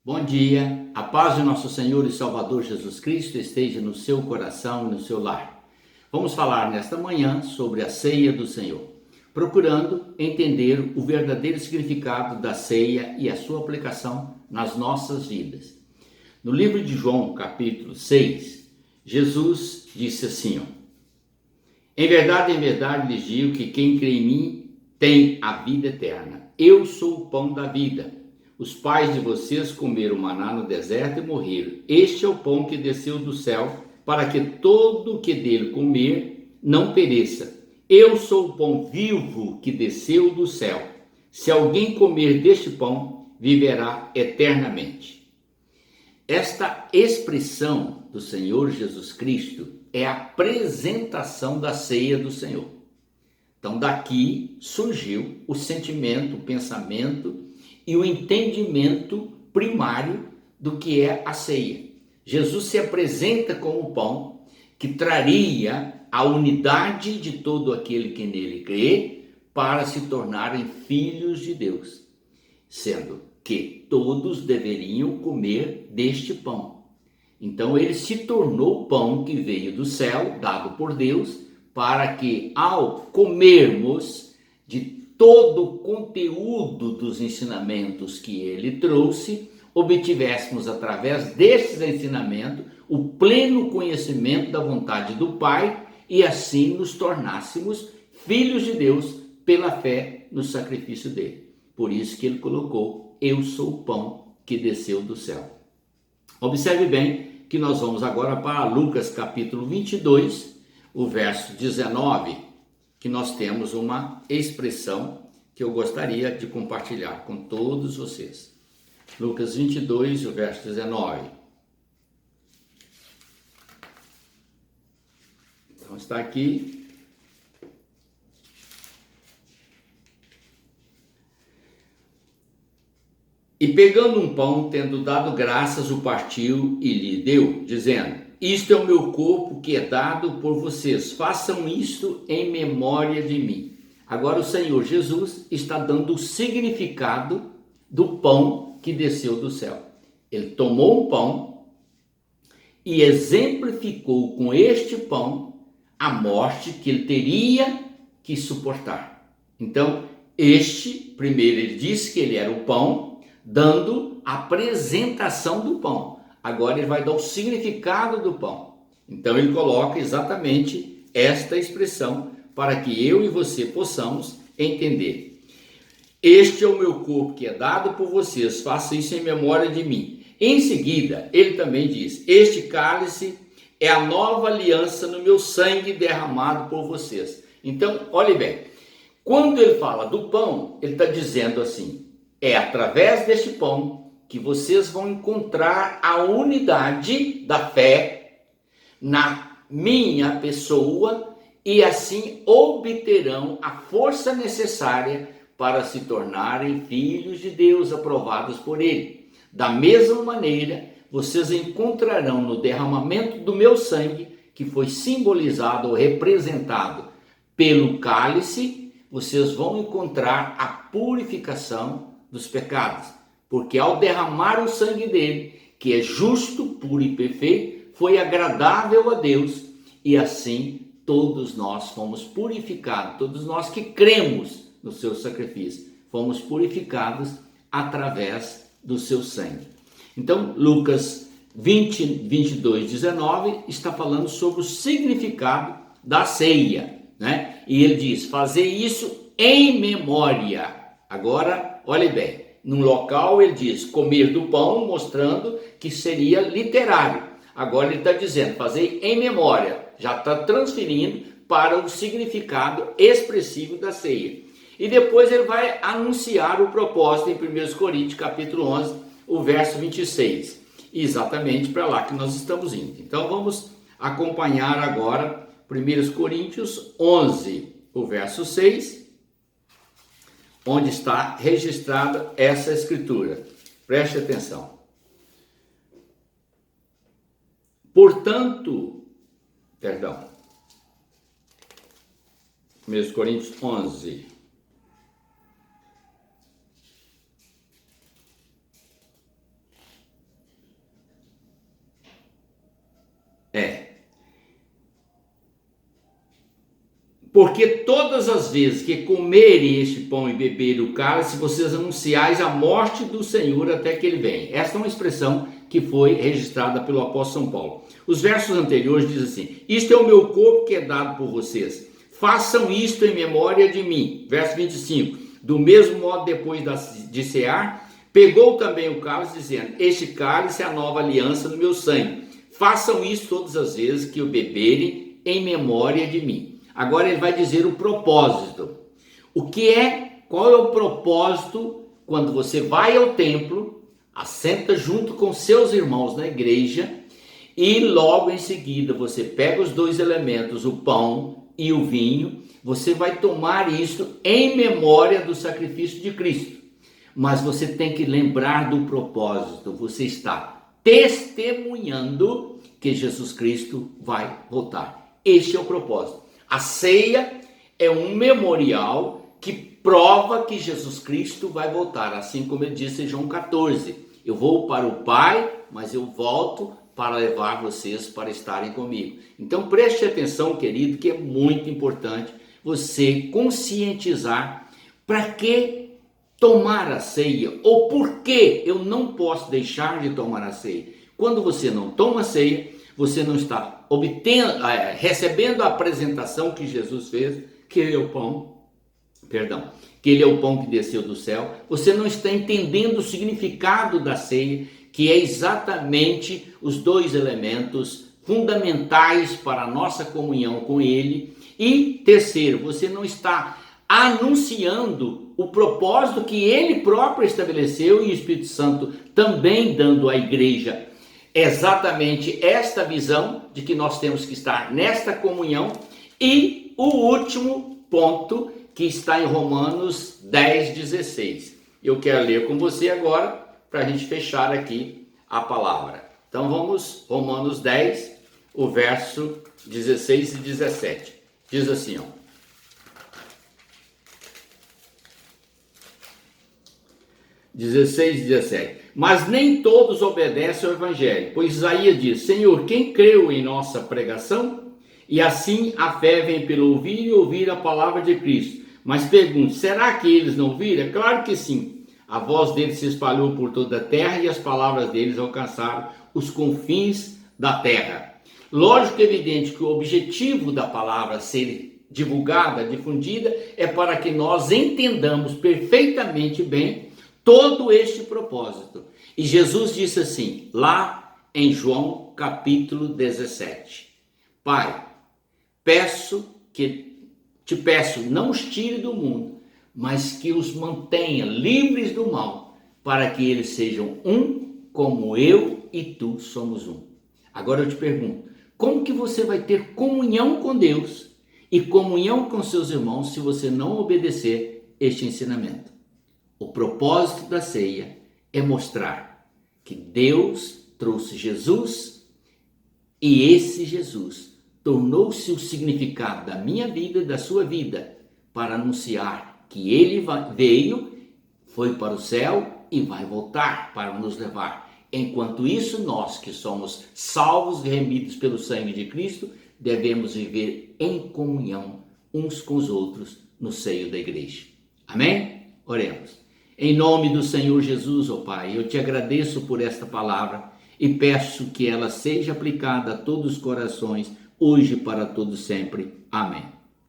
Bom dia, a paz de nosso Senhor e Salvador Jesus Cristo esteja no seu coração e no seu lar. Vamos falar nesta manhã sobre a ceia do Senhor, procurando entender o verdadeiro significado da ceia e a sua aplicação nas nossas vidas. No livro de João, capítulo 6, Jesus disse assim, em verdade lhes digo que quem crê em mim tem a vida eterna. Eu sou o pão da vida. Os pais de vocês comeram maná no deserto e morreram. Este é o pão que desceu do céu, para que todo o que dele comer não pereça. Eu sou o pão vivo que desceu do céu. Se alguém comer deste pão, viverá eternamente. Esta expressão do Senhor Jesus Cristo é a apresentação da ceia do Senhor. Então daqui surgiu o sentimento, o pensamento e o entendimento primário do que é a ceia. Jesus se apresenta como o pão que traria a unidade de todo aquele que nele crê para se tornarem filhos de Deus, sendo que todos deveriam comer deste pão. Então ele se tornou o pão que veio do céu, dado por Deus, para que ao comermos de todo o conteúdo dos ensinamentos que ele trouxe, obtivéssemos através desses ensinamentos o pleno conhecimento da vontade do Pai e assim nos tornássemos filhos de Deus pela fé no sacrifício dele. Por isso que ele colocou, eu sou o pão que desceu do céu. Observe bem que nós vamos agora para Lucas capítulo 22, o verso 19, que nós temos uma expressão que eu gostaria de compartilhar com todos vocês. Lucas 22, o verso 19. Então está aqui. E pegando um pão, tendo dado graças, o partiu e lhe deu, dizendo, isto é o meu corpo que é dado por vocês, façam isto em memória de mim. Agora o Senhor Jesus está dando o significado do pão que desceu do céu. Ele tomou um pão e exemplificou com este pão a morte que ele teria que suportar. Então, primeiro ele disse que ele era o pão, dando a apresentação do pão. Agora ele vai dar o significado do pão. Então ele coloca exatamente esta expressão para que eu e você possamos entender. Este é o meu corpo que é dado por vocês, faça isso em memória de mim. Em seguida, ele também diz, este cálice é a nova aliança no meu sangue derramado por vocês. Então, olhe bem, quando ele fala do pão, ele está dizendo assim, é através deste pão que vocês vão encontrar a unidade da fé na minha pessoa e assim obterão a força necessária para se tornarem filhos de Deus aprovados por Ele. Da mesma maneira, vocês encontrarão no derramamento do meu sangue, que foi simbolizado ou representado pelo cálice, vocês vão encontrar a purificação dos pecados. Porque ao derramar o sangue dele, que é justo, puro e perfeito, foi agradável a Deus e assim todos nós fomos purificados, todos nós que cremos no seu sacrifício, fomos purificados através do seu sangue. Então, Lucas 22, 19 está falando sobre o significado da ceia, né? E ele diz, fazer isso em memória. Agora, olhe bem. Num local ele diz comer do pão, mostrando que seria literário. Agora ele está dizendo fazer em memória, já está transferindo para o significado expressivo da ceia. E depois ele vai anunciar o propósito em 1 Coríntios capítulo 11, o verso 26. Exatamente para lá que nós estamos indo. Então vamos acompanhar agora 1 Coríntios 11, o verso 6. Onde está registrada essa escritura. Preste atenção. Portanto, 1 Coríntios 11. porque todas as vezes que comerem este pão e beberem o cálice, vocês anunciais a morte do Senhor até que ele venha. Esta é uma expressão que foi registrada pelo apóstolo São Paulo. Os versos anteriores dizem assim: isto é o meu corpo que é dado por vocês. Façam isto em memória de mim. Verso 25. Do mesmo modo, depois de cear, pegou também o cálice, dizendo: este cálice é a nova aliança no meu sangue. Façam isso todas as vezes que o beberem em memória de mim. Agora ele vai dizer o propósito. Qual é o propósito quando você vai ao templo, assenta junto com seus irmãos na igreja e logo em seguida você pega os dois elementos, o pão e o vinho, você vai tomar isso em memória do sacrifício de Cristo. Mas você tem que lembrar do propósito, você está testemunhando que Jesus Cristo vai voltar. Este é o propósito. A ceia é um memorial que prova que Jesus Cristo vai voltar, assim como ele disse em João 14, eu vou para o Pai, mas eu volto para levar vocês para estarem comigo. Então preste atenção, querido, que é muito importante você conscientizar para que tomar a ceia, ou por que eu não posso deixar de tomar a ceia. Quando você não toma a ceia, você não está recebendo a apresentação que Jesus fez, que ele é o pão, que ele é o pão que desceu do céu. Você não está entendendo o significado da ceia, que é exatamente os dois elementos fundamentais para a nossa comunhão com ele. E terceiro, você não está anunciando o propósito que ele próprio estabeleceu e o Espírito Santo também dando à igreja exatamente esta visão de que nós temos que estar nesta comunhão. E o último ponto que está em Romanos 10:16. Eu quero ler com você agora para a gente fechar aqui a palavra. Então vamos, Romanos 10, o verso 16 e 17. Diz assim, ó. 16 e 17. Mas nem todos obedecem ao evangelho, pois Isaías diz: Senhor, quem creu em nossa pregação? E assim a fé vem pelo ouvir e ouvir a palavra de Cristo. Mas pergunto, será que eles não viram? Claro que sim. A voz deles se espalhou por toda a terra e as palavras deles alcançaram os confins da terra. Lógico e evidente que o objetivo da palavra ser divulgada, difundida, é para que nós entendamos perfeitamente bem todo este propósito. E Jesus disse assim, lá em João capítulo 17: Pai, te peço, não os tire do mundo, mas que os mantenha livres do mal, para que eles sejam um, como eu e tu somos um. Agora eu te pergunto, como que você vai ter comunhão com Deus e comunhão com seus irmãos se você não obedecer este ensinamento? O propósito da ceia é mostrar que Deus trouxe Jesus e esse Jesus tornou-se o significado da minha vida e da sua vida para anunciar que ele veio, foi para o céu e vai voltar para nos levar. Enquanto isso, nós que somos salvos e remidos pelo sangue de Cristo, devemos viver em comunhão uns com os outros no seio da igreja. Amém? Oremos. Em nome do Senhor Jesus, ó Pai, eu te agradeço por esta palavra e peço que ela seja aplicada a todos os corações, hoje e para todo sempre. Amém.